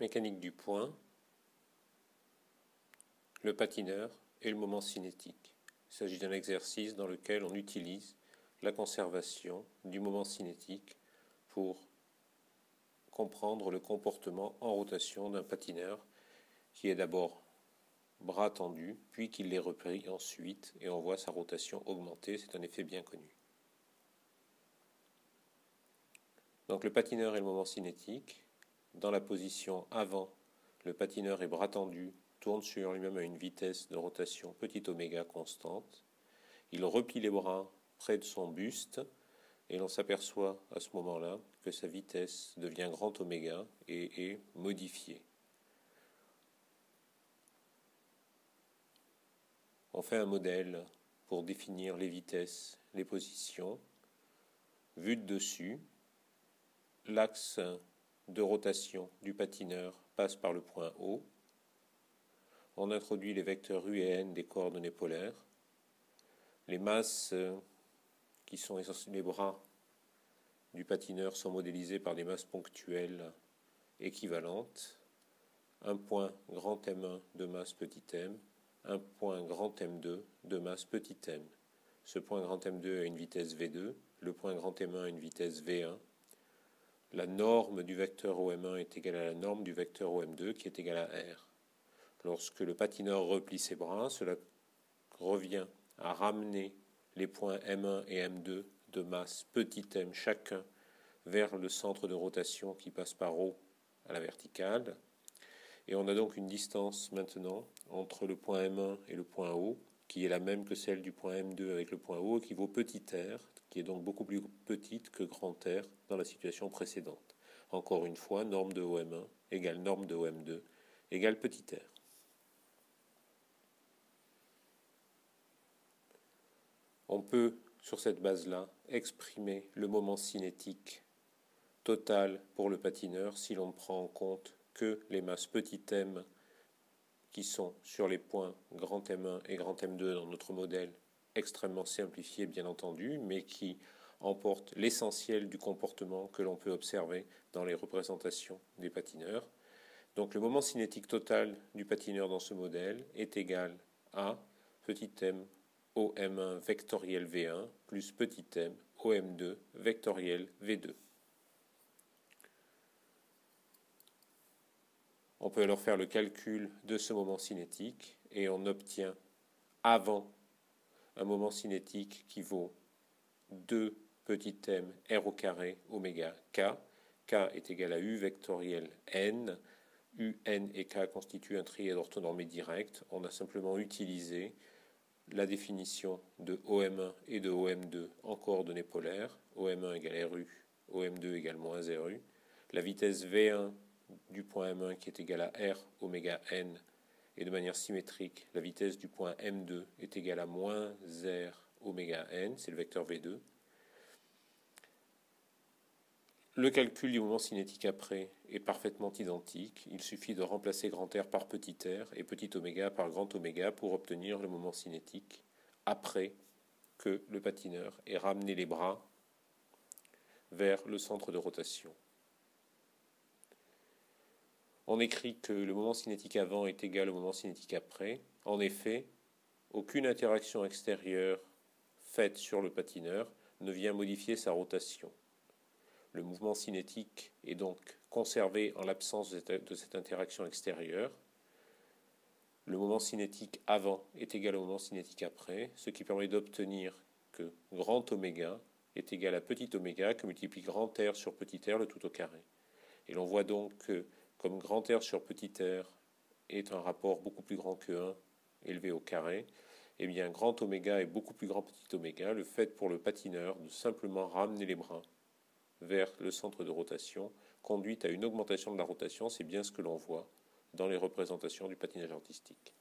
Mécanique du point, le patineur et le moment cinétique. Il s'agit d'un exercice dans lequel on utilise la conservation du moment cinétique pour comprendre le comportement en rotation d'un patineur qui est d'abord bras tendu, puis qu'il les repris ensuite et on voit sa rotation augmenter. C'est un effet bien connu. Donc le patineur et le moment cinétique. Dans la position avant, le patineur est bras tendu, tourne sur lui-même à une vitesse de rotation petit oméga constante. Il replie les bras près de son buste et l'on s'aperçoit à ce moment-là que sa vitesse devient grand oméga et est modifiée. On fait un modèle pour définir les vitesses, les positions. Vu de dessus, l'axe de rotation du patineur passe par le point O. On introduit les vecteurs U et N des coordonnées polaires. Les masses qui sont les bras du patineur sont modélisés par des masses ponctuelles équivalentes. Un point grand M1 de masse petit m, un point grand M2 de masse petit m. Ce point grand M2 a une vitesse V2, le point grand M1 a une vitesse V1. La norme du vecteur OM1 est égale à la norme du vecteur OM2 qui est égale à R. Lorsque le patineur replie ses bras, cela revient à ramener les points M1 et M2 de masse petit m chacun vers le centre de rotation qui passe par O à la verticale. Et on a donc une distance maintenant entre le point M1 et le point O qui est la même que celle du point M2 avec le point O, qui vaut petit r, qui est donc beaucoup plus petite que grand R dans la situation précédente. Encore une fois, norme de OM1 égale norme de OM2 égale petit r. On peut, sur cette base-là, exprimer le moment cinétique total pour le patineur si l'on ne prend en compte que les masses petit m qui sont sur les points grand M1 et grand M2 dans notre modèle, extrêmement simplifié bien entendu, mais qui emporte l'essentiel du comportement que l'on peut observer dans les représentations des patineurs. Donc le moment cinétique total du patineur dans ce modèle est égal à petit m OM1 vectoriel V1 plus petit m OM2 vectoriel V2. On peut alors faire le calcul de ce moment cinétique et on obtient avant un moment cinétique qui vaut 2 petit m r au carré oméga k. K est égal à u vectoriel n. U, n et k constituent un trièdre orthonormé direct. On a simplement utilisé la définition de OM1 et de OM2 en coordonnées polaires. OM1 égale RU, OM2 égale moins RU. La vitesse V1 du point M1 qui est égal à R oméga n, et de manière symétrique, la vitesse du point M2 est égale à moins R oméga n, c'est le vecteur V2. Le calcul du moment cinétique après est parfaitement identique. Il suffit de remplacer grand R par petit r et petit oméga par grand oméga pour obtenir le moment cinétique après que le patineur ait ramené les bras vers le centre de rotation. On écrit que le moment cinétique avant est égal au moment cinétique après. En effet, aucune interaction extérieure faite sur le patineur ne vient modifier sa rotation. Le mouvement cinétique est donc conservé en l'absence de cette interaction extérieure. Le moment cinétique avant est égal au moment cinétique après, ce qui permet d'obtenir que grand oméga est égal à petit oméga que multiplie grand R sur petit r le tout au carré. Et l'on voit donc que comme grand R sur petit r est un rapport beaucoup plus grand que 1 élevé au carré, eh bien grand oméga est beaucoup plus grand petit oméga. Le fait pour le patineur de simplement ramener les bras vers le centre de rotation conduit à une augmentation de la rotation. C'est bien ce que l'on voit dans les représentations du patinage artistique.